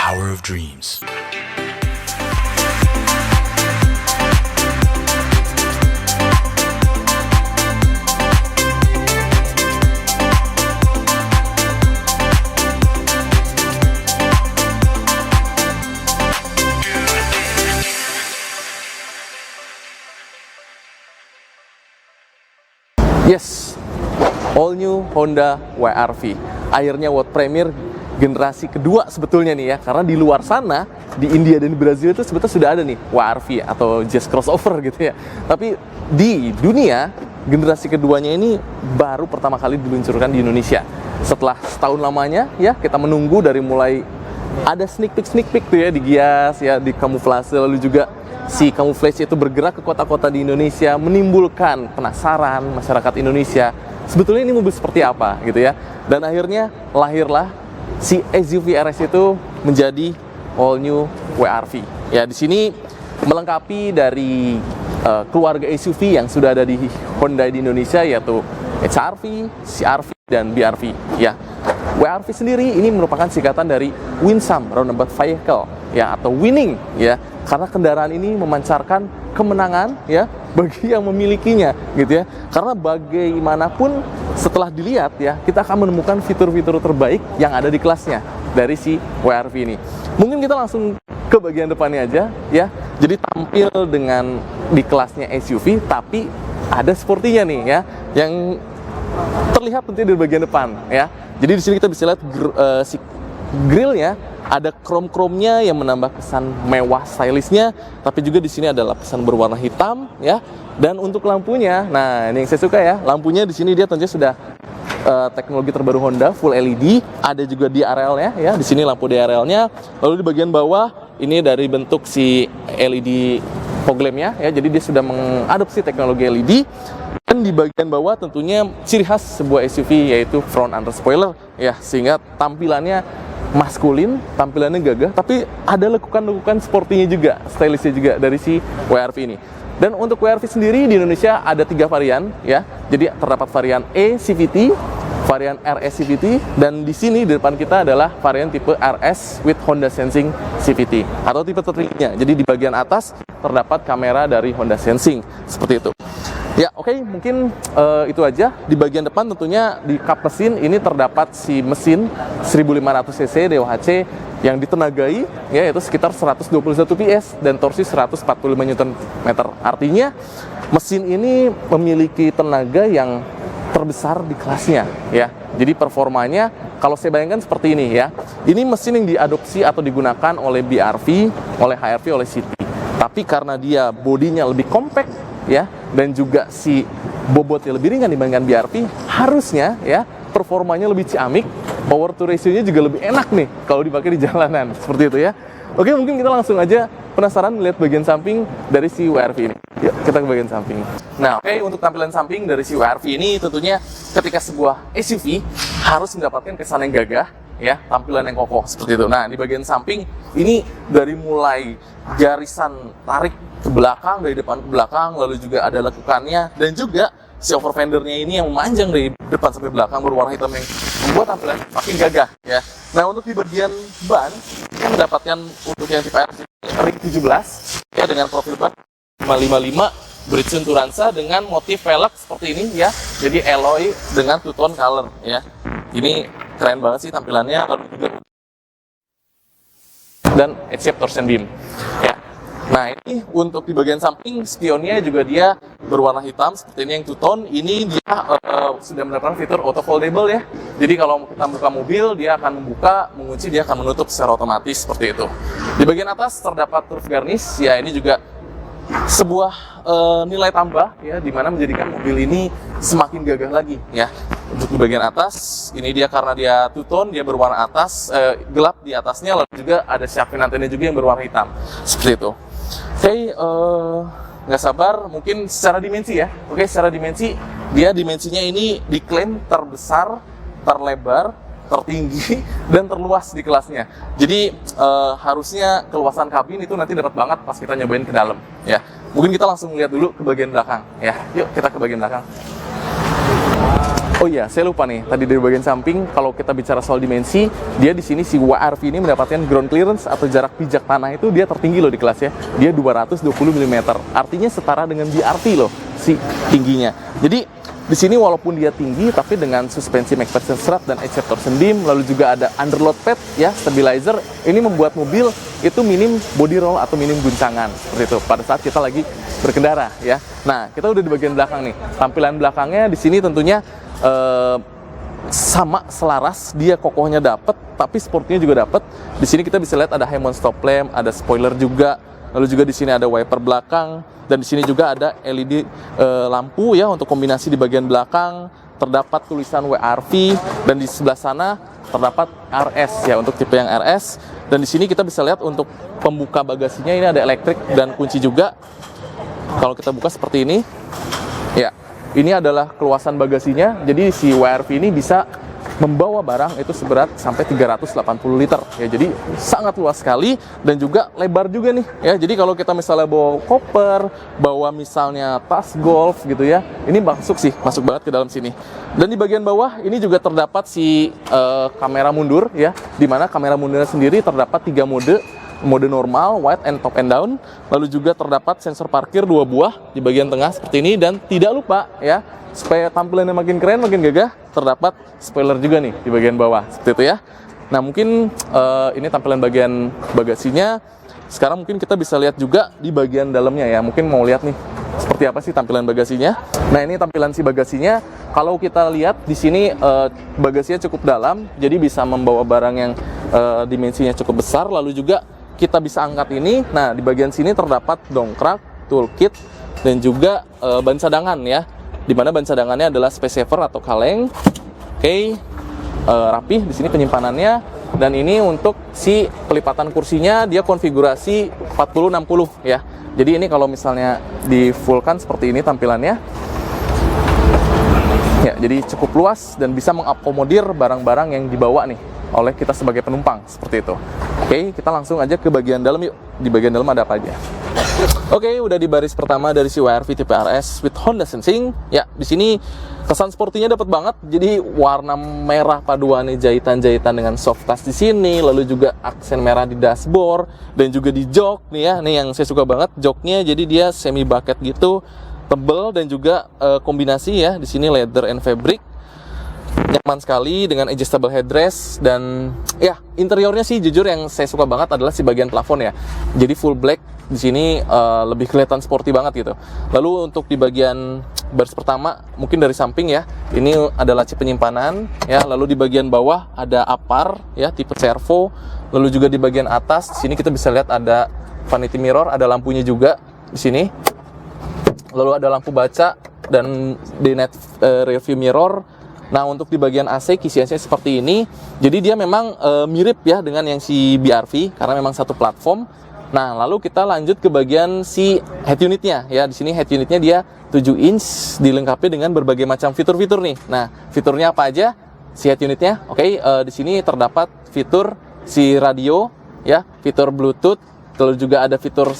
power of dreams. Yes, all new Honda WR-V. Akhirnya world premiere generasi kedua sebetulnya nih ya, karena di luar sana di India dan di Brazil itu sebetulnya sudah ada nih WR-V atau Jazz crossover gitu ya. Tapi di dunia generasi keduanya ini baru pertama kali diluncurkan di Indonesia. Setelah setahun lamanya ya kita menunggu dari mulai ada sneak peek tuh ya di Gias ya, di kamuflase, lalu juga si camouflage itu bergerak ke kota-kota di Indonesia, menimbulkan penasaran masyarakat Indonesia sebetulnya ini mobil seperti apa gitu ya. Dan akhirnya lahirlah si SUV RS itu menjadi all new WR-V. Ya, di sini melengkapi dari keluarga SUV yang sudah ada di Honda di Indonesia, yaitu HR-V, CR-V dan BR-V ya. WR-V sendiri ini merupakan singkatan dari Winsome Roundabout Vehicle ya, atau winning ya, karena kendaraan ini memancarkan kemenangan ya bagi yang memilikinya gitu ya. Karena bagaimanapun setelah dilihat ya, kita akan menemukan fitur-fitur terbaik yang ada di kelasnya dari si WR-V ini. Mungkin kita langsung ke bagian depannya aja ya. Jadi tampil dengan di kelasnya SUV tapi ada sportinya nih ya, yang terlihat tentunya di bagian depan ya. Jadi di sini kita bisa lihat si grillnya ada chrome-chrome-nya yang menambah kesan mewah stylishnya, tapi juga di sini ada lapisan berwarna hitam ya. Dan untuk lampunya, nah ini yang saya suka ya, lampunya di sini dia tentunya sudah teknologi terbaru Honda, full LED, ada juga DRL-nya ya. Di sini lampu DRL-nya. Lalu di bagian bawah ini dari bentuk si LED fog lamp-nya ya. Jadi dia sudah mengadopsi teknologi LED. Dan di bagian bawah tentunya ciri khas sebuah SUV yaitu front under spoiler ya, sehingga tampilannya maskulin, tampilannya gagah, tapi ada lekukan-lekukan sportinya juga, stylishnya juga dari si WR-V ini. Dan untuk WR-V sendiri di Indonesia ada 3 varian ya. Jadi terdapat varian E CVT, varian RS CVT, dan di sini di depan kita adalah varian tipe RS with Honda Sensing CVT atau tipe tertingginya. Jadi di bagian atas terdapat kamera dari Honda Sensing seperti itu. Ya oke, mungkin itu aja. Di bagian depan tentunya di kap mesin ini terdapat si mesin 1500 cc DOHC yang ditenagai ya, yaitu sekitar 121 PS dan torsi 145 Nm. Artinya mesin ini memiliki tenaga yang terbesar di kelasnya ya. Jadi performanya kalau saya bayangkan seperti ini ya. Ini mesin yang diadopsi atau digunakan oleh BR-V, oleh HR-V, oleh City. Tapi karena dia bodinya lebih compact ya, dan juga si bobotnya lebih ringan dibandingkan BR-V, harusnya ya performanya lebih ciamik, power to ratio-nya juga lebih enak nih kalau dipakai di jalanan seperti itu ya. Oke, mungkin kita langsung aja penasaran melihat bagian samping dari si WR-V ini. Yuk kita ke bagian samping. Nah oke, untuk tampilan samping dari si WR-V ini tentunya ketika sebuah SUV harus mendapatkan kesan yang gagah ya, tampilan yang kokoh seperti itu. Nah di bagian samping ini dari mulai garisan tarik ke belakang, dari depan ke belakang, lalu juga ada lekukannya, dan juga si over fendernya ini yang memanjang dari depan sampai belakang berwarna hitam yang membuat tampilan makin gagah ya. Nah untuk di bagian ban kita mendapatkan untuk yang tipe RS ring 17 ya, dengan profil ban 555 bridge Turanza dengan motif velg seperti ini ya. Jadi alloy dengan two tone color ya. Ini keren banget sih tampilannya. Lalu juga dan head-shape torsion beam ya. Nah ini untuk di bagian samping spionnya juga dia berwarna hitam seperti ini yang two tone. Ini dia sudah mendapatkan fitur auto foldable ya. Jadi kalau kita buka mobil dia akan membuka, mengunci, dia akan menutup secara otomatis seperti itu. Di bagian atas terdapat roof garnish ya, ini juga sebuah nilai tambah ya, dimana menjadikan mobil ini semakin gagah lagi ya. Untuk di bagian atas ini dia karena dia two tone, dia berwarna atas gelap di atasnya, lalu juga ada shark fin antena juga yang berwarna hitam seperti itu. Oke, nggak sabar mungkin secara dimensi ya. Oke, secara dimensi dia dimensinya ini diklaim terbesar, terlebar, tertinggi, dan terluas di kelasnya. Jadi harusnya keluasan kabin itu nanti dapat banget pas kita nyobain ke dalam ya. Mungkin kita langsung lihat dulu ke bagian belakang ya. Yuk kita ke bagian belakang. Oh iya, saya lupa nih. Tadi dari bagian samping, kalau kita bicara soal dimensi, dia di sini si WRV ini mendapatkan ground clearance atau jarak pijak tanah itu dia tertinggi loh di kelas ya. Dia 220 mm. Artinya setara dengan BRT loh si tingginya. Jadi di sini walaupun dia tinggi, tapi dengan suspensi McPherson strap dan edge torsion beam, lalu juga ada underload pad ya, stabilizer, ini membuat mobil itu minim body roll atau minim guncangan seperti itu pada saat kita lagi berkendara ya. Nah, kita udah di bagian belakang nih. Tampilan belakangnya di sini tentunya sama selaras, dia kokohnya dapet, tapi sportnya juga dapet. Di sini kita bisa lihat ada high mount stop lamp, ada spoiler juga. Lalu juga di sini ada wiper belakang, dan di sini juga ada LED lampu ya untuk kombinasi di bagian belakang. Terdapat tulisan WRV, dan di sebelah sana terdapat RS ya untuk tipe yang RS. Dan di sini kita bisa lihat untuk pembuka bagasinya ini ada elektrik dan kunci juga. Kalau kita buka seperti ini, ya ini adalah keluasan bagasinya. Jadi si WRV ini bisa membawa barang itu seberat sampai 380 liter ya, jadi sangat luas sekali dan juga lebar juga nih ya. Jadi kalau kita misalnya bawa koper, bawa misalnya tas golf gitu ya, ini masuk banget ke dalam sini. Dan di bagian bawah ini juga terdapat si kamera mundur ya, dimana kamera mundurnya sendiri terdapat 3 mode normal, wide and top and down. Lalu juga terdapat sensor parkir 2 buah di bagian tengah seperti ini, dan tidak lupa ya, supaya tampilannya makin keren, makin gagah, terdapat spoiler juga nih di bagian bawah, seperti itu ya. Nah mungkin ini tampilan bagian bagasinya. Sekarang mungkin kita bisa lihat juga di bagian dalamnya ya. Mungkin mau lihat nih seperti apa sih tampilan bagasinya. Nah ini tampilan si bagasinya. Kalau kita lihat di sini bagasinya cukup dalam, jadi bisa membawa barang yang dimensinya cukup besar. Lalu juga kita bisa angkat ini. Nah di bagian sini terdapat dongkrak, toolkit, dan juga ban cadangan ya, dimana ban cadangannya adalah space saver atau kaleng. Oke, rapih di sini penyimpanannya. Dan ini untuk si pelipatan kursinya, dia konfigurasi 40-60 ya. Jadi ini kalau misalnya di fullkan seperti ini tampilannya ya, jadi cukup luas dan bisa mengakomodir barang-barang yang dibawa nih oleh kita sebagai penumpang seperti itu. Oke, kita langsung aja ke bagian dalam yuk. Di bagian dalam ada apa aja? Oke, udah di baris pertama dari si WRV tipe RS with Honda Sensing. Ya, di sini kesan sportinya dapat banget. Jadi warna merah paduannya jahitan-jahitan dengan soft touch di sini, lalu juga aksen merah di dashboard dan juga di jok nih ya. Nih yang saya suka banget joknya. Jadi dia semi bucket gitu, tebel dan juga kombinasi ya. Di sini leather and fabric. Nyaman sekali dengan adjustable headrest, dan ya interiornya sih jujur yang saya suka banget adalah si bagian plafon ya. Jadi full black di sini lebih kelihatan sporty banget gitu. Lalu untuk di bagian baris pertama mungkin dari samping ya, ini ada laci penyimpanan ya. Lalu di bagian bawah ada apar ya tipe servo. Lalu juga di bagian atas di sini kita bisa lihat ada vanity mirror, ada lampunya juga di sini. Lalu ada lampu baca dan di net rear view mirror. Nah untuk di bagian AC kisiasnya seperti ini. Jadi dia memang mirip ya dengan yang si BRV karena memang satu platform. Nah lalu kita lanjut ke bagian si head unitnya ya. Di sini head unitnya dia 7 inch dilengkapi dengan berbagai macam fitur-fitur nih. Nah fiturnya apa aja si head unitnya? Oke, di sini terdapat fitur si radio ya, fitur Bluetooth, lalu juga ada fitur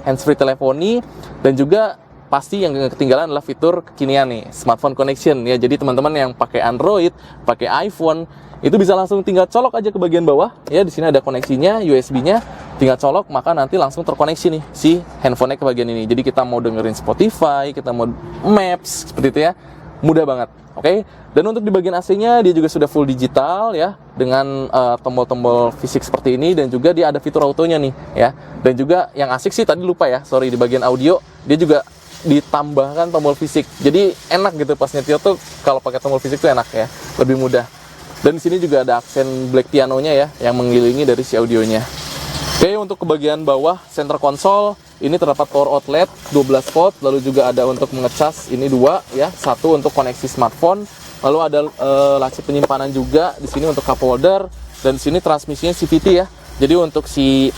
hands-free teleponi, dan juga pasti yang ketinggalan adalah fitur kekinian nih, smartphone connection ya. Jadi teman-teman yang pakai Android, pakai iPhone, itu bisa langsung tinggal colok aja ke bagian bawah ya. Di sini ada koneksinya, USB-nya, tinggal colok maka nanti langsung terkoneksi nih si handphonenya ke bagian ini. Jadi kita mau dengerin Spotify, kita mau Maps seperti itu ya, mudah banget. Oke. Dan untuk di bagian AC-nya dia juga sudah full digital ya, dengan tombol-tombol fisik seperti ini, dan juga dia ada fitur autonya nih ya. Dan juga yang asik sih tadi lupa ya, sorry, di bagian audio dia juga ditambahkan tombol fisik. Jadi enak gitu pas nyetir tuh, kalau pakai tombol fisik tuh enak ya, lebih mudah. Dan di sini juga ada aksen black pianonya ya yang mengelilingi dari si audionya. Oke, untuk ke bagian bawah center console ini terdapat power outlet 12 volt, lalu juga ada untuk mengecas ini 2 ya, satu untuk koneksi smartphone. Lalu ada laci penyimpanan juga di sini untuk cup holder, dan di sini transmisinya CVT ya. Jadi untuk si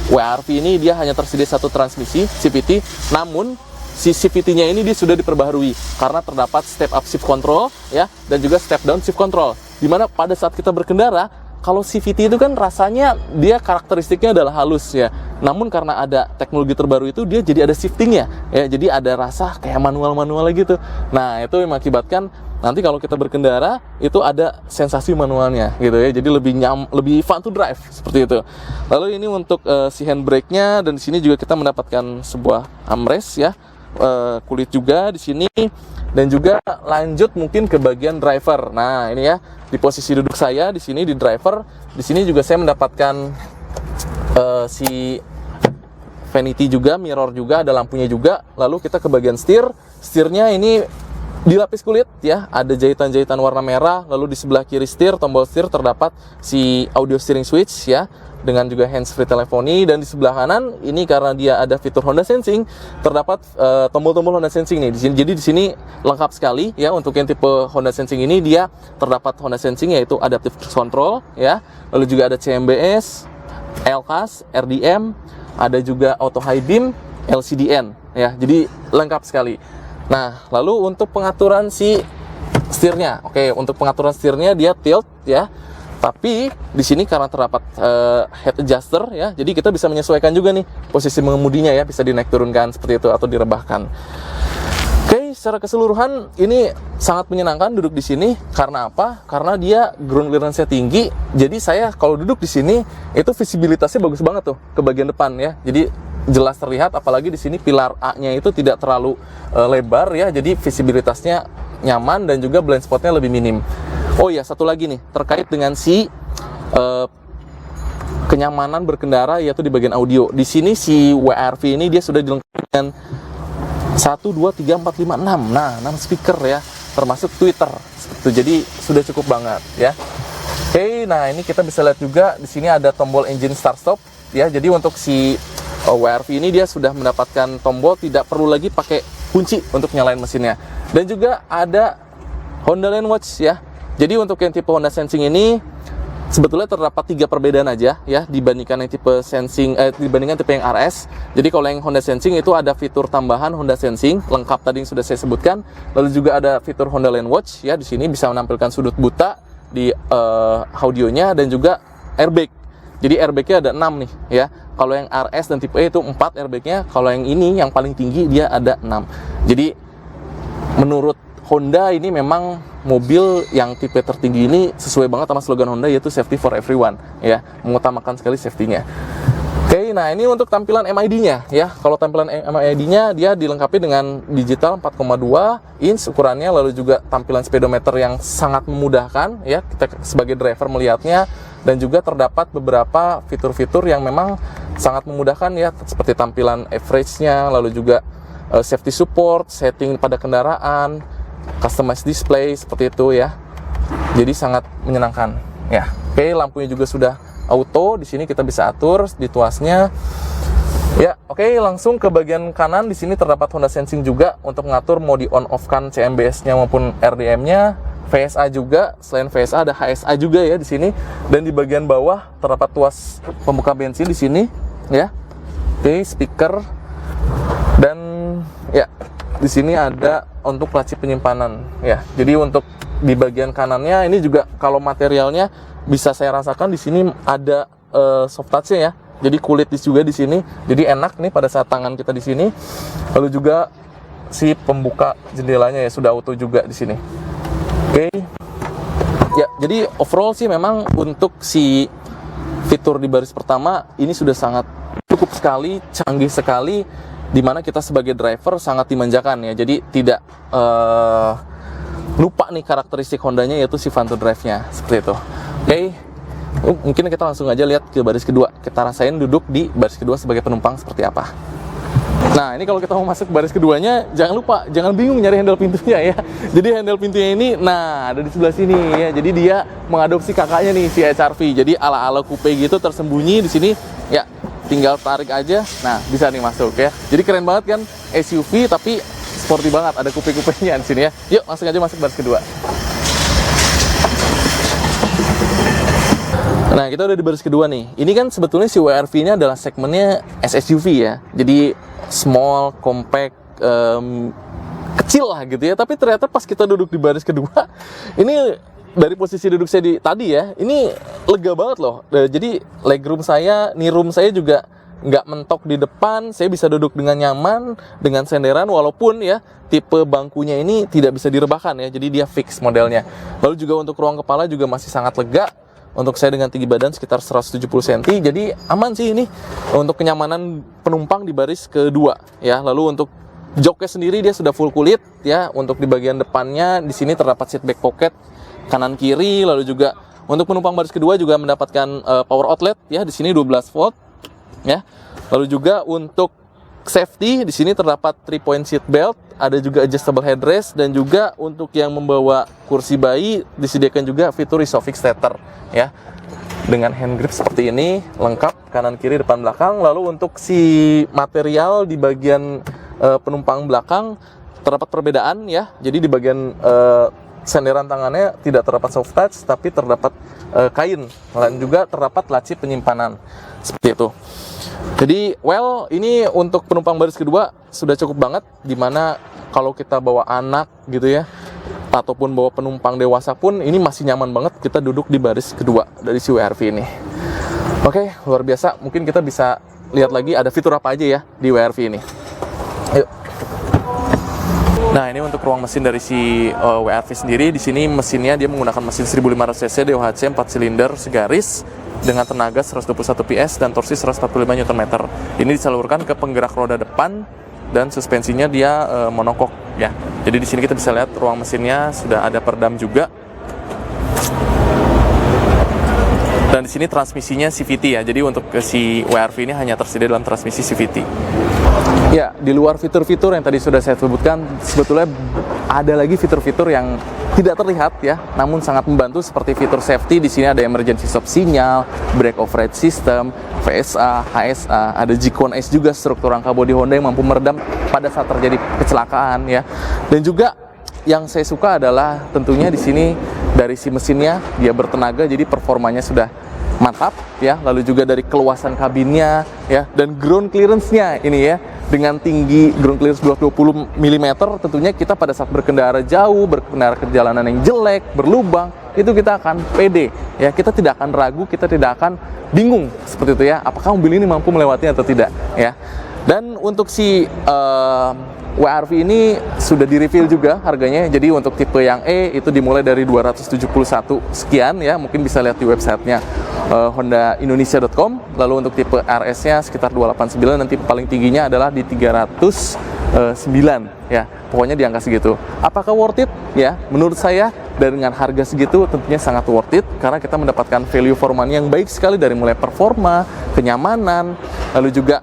WRV ini dia hanya tersedia satu transmisi CVT, namun si CVT-nya ini dia sudah diperbaharui karena terdapat step up shift control ya, dan juga step down shift control. Dimana pada saat kita berkendara, kalau CVT itu kan rasanya dia karakteristiknya adalah halus ya. Namun karena ada teknologi terbaru itu dia jadi ada shiftingnya ya, jadi ada rasa kayak manual-manual gitu. Nah itu yang mengakibatkan nanti kalau kita berkendara itu ada sensasi manualnya gitu ya. Jadi lebih fun to drive seperti itu. Lalu ini untuk si handbrake-nya, dan di sini juga kita mendapatkan sebuah armrest ya. Kulit juga di sini, dan juga lanjut mungkin ke bagian driver. Nah, ini ya di posisi duduk saya di sini di driver. Di sini juga saya mendapatkan si vanity juga, mirror juga, ada lampunya juga. Lalu kita ke bagian setirnya ini dilapis kulit ya, ada jahitan-jahitan warna merah. Lalu di sebelah kiri tombol setir terdapat si audio steering switch ya, dengan juga hands-free teleponi. Dan di sebelah kanan ini karena dia ada fitur Honda Sensing, terdapat tombol-tombol Honda Sensing nih di sini. Jadi di sini lengkap sekali ya. Untuk yang tipe Honda Sensing ini dia terdapat Honda Sensing, yaitu Adaptive Cruise Control ya. Lalu juga ada CMBS, LCAS, RDM, ada juga Auto High Beam, LCDN ya. Jadi lengkap sekali. Nah, lalu untuk pengaturan si setirnya. Oke, untuk pengaturan setirnya dia tilt ya. Tapi di sini karena terdapat head adjuster ya, jadi kita bisa menyesuaikan juga nih posisi mengemudinya ya, bisa dinaik turunkan seperti itu atau direbahkan. Oke, secara keseluruhan ini sangat menyenangkan duduk di sini. Karena apa? Karena dia ground clearance-nya tinggi. Jadi saya kalau duduk di sini itu visibilitasnya bagus banget tuh ke bagian depan ya. Jadi jelas terlihat, apalagi di sini pilar A-nya itu tidak terlalu lebar ya. Jadi visibilitasnya nyaman dan juga blind spotnya lebih minim. Oh ya, satu lagi nih terkait dengan si kenyamanan berkendara, yaitu di bagian audio. Di sini si WRV ini dia sudah dilengkapi dengan 1, 2, 3, 4, 5, 6. Nah, 6 speaker ya, termasuk Twitter. Jadi sudah cukup banget ya. Oke, nah ini kita bisa lihat juga di sini ada tombol engine start stop ya. Jadi untuk si WRV ini dia sudah mendapatkan tombol, tidak perlu lagi pakai kunci untuk nyalain mesinnya. Dan juga ada Honda Lane Watch ya. Jadi untuk yang tipe Honda Sensing ini sebetulnya terdapat 3 perbedaan aja ya dibandingkan yang tipe Sensing dibandingkan tipe yang RS. Jadi kalau yang Honda Sensing itu ada fitur tambahan Honda Sensing lengkap tadi yang sudah saya sebutkan. Lalu juga ada fitur Honda Lane Watch ya, di sini bisa menampilkan sudut buta di audionya, dan juga airbag. Jadi airbagnya ada 6 nih ya. Kalau yang RS dan tipe E itu 4 airbagnya. Kalau yang ini yang paling tinggi dia ada 6. Jadi menurut Honda ini memang mobil yang tipe tertinggi ini sesuai banget sama slogan Honda, yaitu safety for everyone ya, mengutamakan sekali safety-nya. Oke, nah ini untuk tampilan MID-nya ya. Kalau tampilan MID-nya dia dilengkapi dengan digital 4,2 inch ukurannya, lalu juga tampilan speedometer yang sangat memudahkan ya kita sebagai driver melihatnya, dan juga terdapat beberapa fitur-fitur yang memang sangat memudahkan ya, seperti tampilan average-nya, lalu juga safety support, setting pada kendaraan, customized display seperti itu ya. Jadi sangat menyenangkan ya. Oke, lampunya juga sudah auto. Di sini kita bisa atur di tuasnya. Ya, oke, langsung ke bagian kanan. Di sini terdapat Honda Sensing juga untuk mengatur mode on off kan CMBS-nya maupun RDM-nya. VSA juga, selain VSA ada HSA juga ya di sini. Dan di bagian bawah terdapat tuas pembuka bensin di sini ya. Oke, speaker. Dan ya, di sini ada untuk laci penyimpanan ya. Jadi untuk di bagian kanannya ini juga kalau materialnya bisa saya rasakan di sini ada soft touch-nya ya. Jadi kulit juga di sini. Jadi enak nih pada saat tangan kita di sini. Lalu juga si pembuka jendelanya ya sudah auto juga di sini. Oke. Ya, jadi overall sih memang untuk si fitur di baris pertama ini sudah sangat cukup sekali, canggih sekali, di mana kita sebagai driver sangat dimanjakan ya. Jadi tidak lupa nih karakteristik Hondanya, yaitu si fun to drive-nya seperti itu. Oke. Mungkin kita langsung aja lihat ke baris kedua. Kita rasain duduk di baris kedua sebagai penumpang seperti apa. Nah, ini kalau kita mau masuk baris keduanya, jangan lupa, jangan bingung nyari handle pintunya ya. Jadi handle pintunya ini, nah ada di sebelah sini ya. Jadi dia mengadopsi kakaknya nih, si HR-V. Jadi ala-ala coupe gitu tersembunyi di sini. Ya, tinggal tarik aja. Nah, bisa nih masuk ya. Jadi keren banget kan, SUV tapi sporty banget. Ada coupe-coupenya di sini ya. Yuk, langsung aja masuk baris kedua. Nah, kita udah di baris kedua nih. Ini kan sebetulnya si WRV ini adalah segmennya SUV ya. Jadi small, compact, kecil lah gitu ya. Tapi ternyata pas kita duduk di baris kedua, ini dari posisi duduk saya tadi ya, ini lega banget loh. Jadi legroom saya, knee room saya juga nggak mentok di depan, saya bisa duduk dengan nyaman, dengan senderan, walaupun ya tipe bangkunya ini tidak bisa direbahkan ya, jadi dia fix modelnya. Lalu juga untuk ruang kepala juga masih sangat lega. Untuk saya dengan tinggi badan sekitar 170 cm, jadi aman sih ini untuk kenyamanan penumpang di baris kedua ya. Lalu untuk joknya sendiri dia sudah full kulit ya. Untuk di bagian depannya di sini terdapat seat back pocket kanan kiri. Lalu juga untuk penumpang baris kedua juga mendapatkan power outlet ya, di sini 12 volt ya. Lalu juga untuk safety di sini terdapat 3-point seat belt, ada juga adjustable headrest, dan juga untuk yang membawa kursi bayi disediakan juga fitur isofix tether ya, dengan hand grip seperti ini, lengkap kanan kiri depan belakang. Lalu untuk si material di bagian penumpang belakang terdapat perbedaan ya, jadi di bagian senderan tangannya tidak terdapat soft touch tapi terdapat kain, dan juga terdapat laci penyimpanan seperti itu. Jadi ini untuk penumpang baris kedua sudah cukup banget, dimana kalau kita bawa anak gitu ya, ataupun bawa penumpang dewasa pun ini masih nyaman banget kita duduk di baris kedua dari si WRV ini. Oke, luar biasa. Mungkin kita bisa lihat lagi ada fitur apa aja ya di WRV ini. Ayo. Nah, ini untuk ruang mesin dari si WRV sendiri. Di sini mesinnya dia menggunakan mesin 1500 cc DOHC 4 silinder segaris dengan tenaga 121 PS dan torsi 145 Nm. Ini disalurkan ke penggerak roda depan dan suspensinya dia monokok ya. Jadi di sini kita bisa lihat ruang mesinnya sudah ada peredam juga. Dan di sini transmisinya CVT ya. Jadi untuk si WRV ini hanya tersedia dalam transmisi CVT. Ya, di luar fitur-fitur yang tadi sudah saya sebutkan, sebetulnya ada lagi fitur-fitur yang tidak terlihat ya, namun sangat membantu, seperti fitur safety. Di sini ada emergency stop sinyal, brake override system, VSA, HSA, ada G-Cone-S juga, struktur rangka bodi Honda yang mampu meredam pada saat terjadi kecelakaan ya. Dan juga yang saya suka adalah tentunya di sini dari si mesinnya dia bertenaga, jadi performanya sudah mantap ya. Lalu juga dari keluasan kabinnya ya, dan ground clearance-nya ini ya, dengan tinggi ground clearance 220 mm, tentunya kita pada saat berkendara jauh, berkendara ke jalanan yang jelek, berlubang, itu kita akan pede ya, kita tidak akan ragu, kita tidak akan bingung seperti itu ya, apakah mobil ini mampu melewatinya atau tidak ya. Dan untuk si WRV ini sudah di-reveal juga harganya. Jadi untuk tipe yang E itu dimulai dari 271 sekian ya, mungkin bisa lihat di websitenya hondaindonesia.com. Lalu untuk tipe RS-nya sekitar 289, nanti paling tingginya adalah di 309 ya. Pokoknya di angka segitu. Apakah worth it? Ya, menurut saya dengan harga segitu tentunya sangat worth it, karena kita mendapatkan value for money yang baik sekali, dari mulai performa, kenyamanan, lalu juga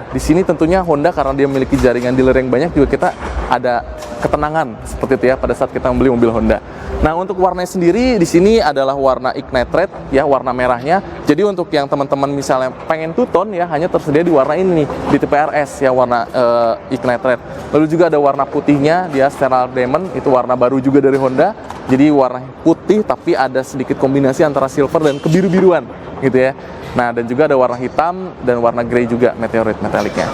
di sini tentunya Honda karena dia memiliki jaringan dealer yang banyak, juga kita ada ketenangan seperti itu ya pada saat kita membeli mobil Honda. Nah, untuk warnanya sendiri di sini adalah warna Ignite Red ya, warna merahnya. Jadi untuk yang teman-teman misalnya pengen two-tone ya, hanya tersedia di warna ini nih, di tipe RS ya, warna Ignite Red. Lalu juga ada warna putihnya, dia Sterile Diamond, itu warna baru juga dari Honda. Jadi warna putih tapi ada sedikit kombinasi antara silver dan kebiru-biruan gitu ya. Nah, dan juga ada warna hitam dan warna grey juga, meteorit metallicnya.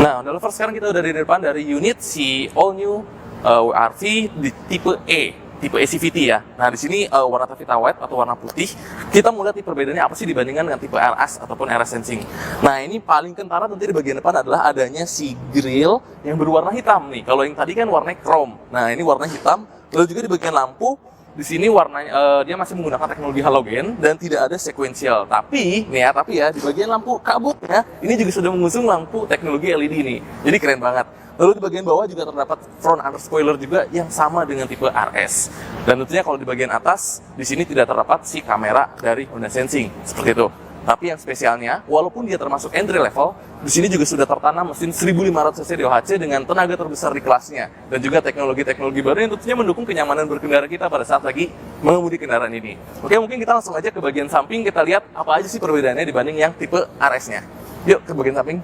Nah, udah lovers, sekarang kita udah di depan dari unit si all new WRV di tipe tipe CVT ya. Nah, di sini warna Tavita White atau warna putih. Kita mau lihat nih perbedaannya apa sih dibandingkan dengan tipe RS ataupun RS Sensing. Nah, ini paling kentara tentu di bagian depan adalah adanya si grill yang berwarna hitam nih. Kalau yang tadi kan warnanya chrome. Nah, ini warna hitam. Lalu juga di bagian lampu, di sini warnanya dia masih menggunakan teknologi halogen dan tidak ada sequential. Tapi ya di bagian lampu kabutnya ini juga sudah mengusung lampu teknologi LED nih. Jadi keren banget. Lalu di bagian bawah juga terdapat front under spoiler juga yang sama dengan tipe RS. Dan tentunya kalau di bagian atas, di sini tidak terdapat si kamera dari Honda Sensing seperti itu. Tapi yang spesialnya, walaupun dia termasuk entry level, di sini juga sudah tertanam mesin 1500 cc DOHC dengan tenaga terbesar di kelasnya, dan juga teknologi-teknologi baru yang tentunya mendukung kenyamanan berkendara kita pada saat lagi mengemudi kendaraan ini. Oke, mungkin kita langsung aja ke bagian samping, kita lihat apa aja sih perbedaannya dibanding yang tipe RS-nya. Yuk ke bagian samping.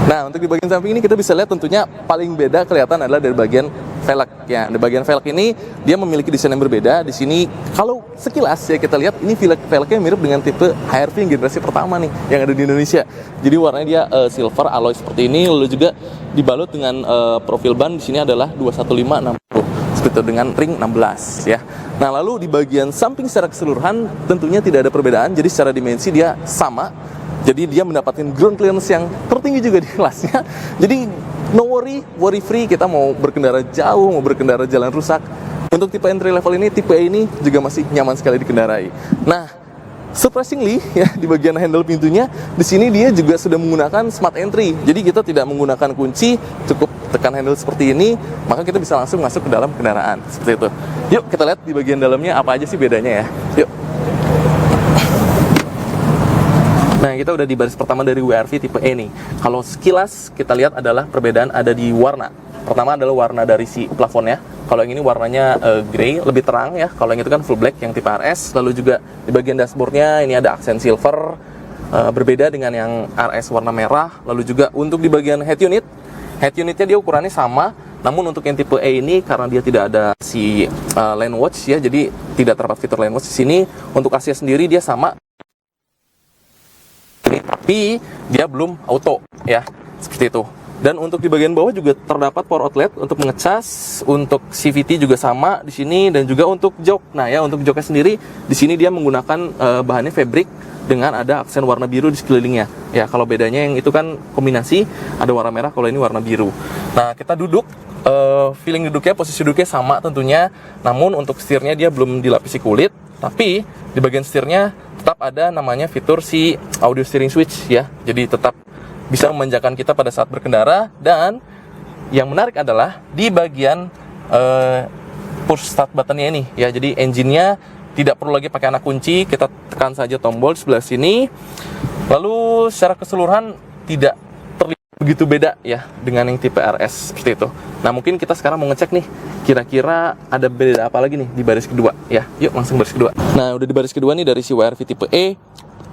Nah, untuk di bagian samping ini kita bisa lihat tentunya paling beda kelihatan adalah dari bagian velg ya. Di bagian velg ini dia memiliki desain yang berbeda. Di sini kalau sekilas ya kita lihat ini velgnya mirip dengan tipe HR-V yang generasi pertama nih yang ada di Indonesia. Jadi warnanya dia silver alloy seperti ini, lalu juga dibalut dengan profil ban di sini adalah 21560 seperti itu dengan ring 16 ya. Nah, lalu di bagian samping secara keseluruhan tentunya tidak ada perbedaan. Jadi secara dimensi dia sama. Jadi dia mendapatkan ground clearance yang tertinggi juga di kelasnya. Jadi no worry free kita mau berkendara jauh, mau berkendara jalan rusak. Untuk tipe entry level ini, tipe E ini juga masih nyaman sekali dikendarai. Nah, surprisingly ya di bagian handle pintunya di sini dia juga sudah menggunakan smart entry. Jadi kita tidak menggunakan kunci, cukup tekan handle seperti ini, maka kita bisa langsung masuk ke dalam kendaraan seperti itu. Yuk kita lihat di bagian dalamnya apa aja sih bedanya ya. Yuk. Nah, kita udah di baris pertama dari WRV tipe E nih. Kalau sekilas kita lihat adalah perbedaan ada di warna. Pertama adalah warna dari si plafonnya. Kalau yang ini warnanya grey, lebih terang ya. Kalau yang itu kan full black yang tipe RS. Lalu juga di bagian dashboardnya ini ada aksen silver, berbeda dengan yang RS warna merah. Lalu juga untuk di bagian head unitnya dia ukurannya sama. Namun untuk yang tipe E ini karena dia tidak ada si lane watch ya, jadi tidak terdapat fitur lane watch di sini. Untuk AC sendiri dia sama. Tapi dia belum auto ya, seperti itu. Dan untuk di bagian bawah juga terdapat power outlet untuk mengecas, untuk CVT juga sama di sini dan juga untuk jok. Nah ya, untuk joknya sendiri di sini dia menggunakan bahannya fabric dengan ada aksen warna biru di sekelilingnya. Ya, kalau bedanya yang itu kan kombinasi ada warna merah, kalau ini warna biru. Nah, kita duduk, feeling duduknya, posisi duduknya sama tentunya. Namun untuk setirnya dia belum dilapisi kulit, tapi di bagian setirnya tetap ada namanya fitur si audio steering switch ya. Jadi tetap bisa memanjakan kita pada saat berkendara. Dan yang menarik adalah di bagian push start buttonnya ini ya. Jadi engine-nya tidak perlu lagi pakai anak kunci, kita tekan saja tombol di sebelah sini. Lalu secara keseluruhan tidak terlihat begitu beda ya dengan yang tipe RS seperti itu. Nah, mungkin kita sekarang mau ngecek nih kira-kira ada beda apa lagi nih di baris kedua ya. Yuk langsung baris kedua. Nah, udah di baris kedua nih dari si WRV tipe E.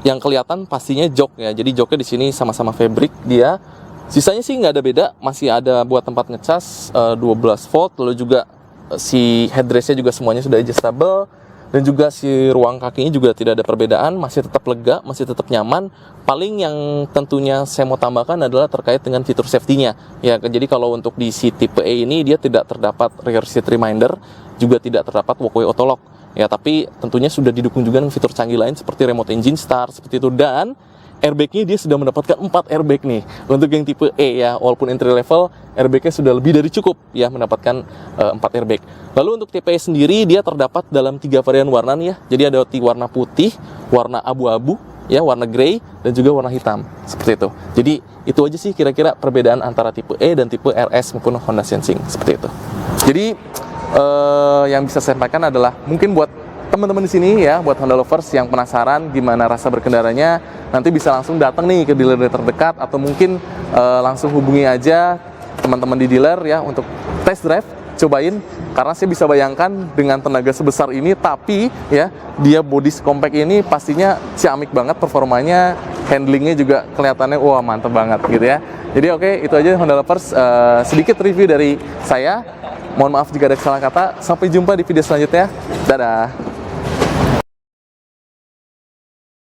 Yang kelihatan pastinya jok ya. Jadi joknya di sini sama-sama fabric dia. Sisanya sih nggak ada beda, masih ada buat tempat ngecas 12 volt. Lalu juga si headrestnya juga semuanya sudah adjustable. Dan juga si ruang kakinya juga tidak ada perbedaan, masih tetap lega, masih tetap nyaman. Paling yang tentunya saya mau tambahkan adalah terkait dengan fitur safety-nya. Ya, jadi kalau untuk di si tipe E ini dia tidak terdapat rear seat reminder, juga tidak terdapat walkway auto lock. Ya, tapi tentunya sudah didukung juga dengan fitur canggih lain seperti remote engine start seperti itu. Dan airbag-nya dia sudah mendapatkan 4 airbag nih untuk yang tipe E ya. Walaupun entry level, airbag-nya sudah lebih dari cukup ya, mendapatkan 4 airbag. Lalu untuk tipe E sendiri dia terdapat dalam 3 varian warna nih ya. Jadi ada warna putih, warna abu-abu ya, warna grey dan juga warna hitam seperti itu. Jadi itu aja sih kira-kira perbedaan antara tipe E dan tipe RS maupun Honda Sensing seperti itu. Jadi yang bisa saya sampaikan adalah mungkin buat teman-teman di sini ya, buat Honda lovers yang penasaran gimana rasa berkendaranya, nanti bisa langsung datang nih ke dealer terdekat atau mungkin langsung hubungi aja teman-teman di dealer ya untuk test drive, cobain. Karena saya bisa bayangkan dengan tenaga sebesar ini, tapi ya dia body compact ini pastinya ciamik banget performanya, handlingnya juga kelihatannya wah mantep banget gitu ya. Jadi oke, itu aja Honda lovers, sedikit review dari saya. Mohon maaf jika ada kesalahan kata. Sampai jumpa di video selanjutnya. Dadah.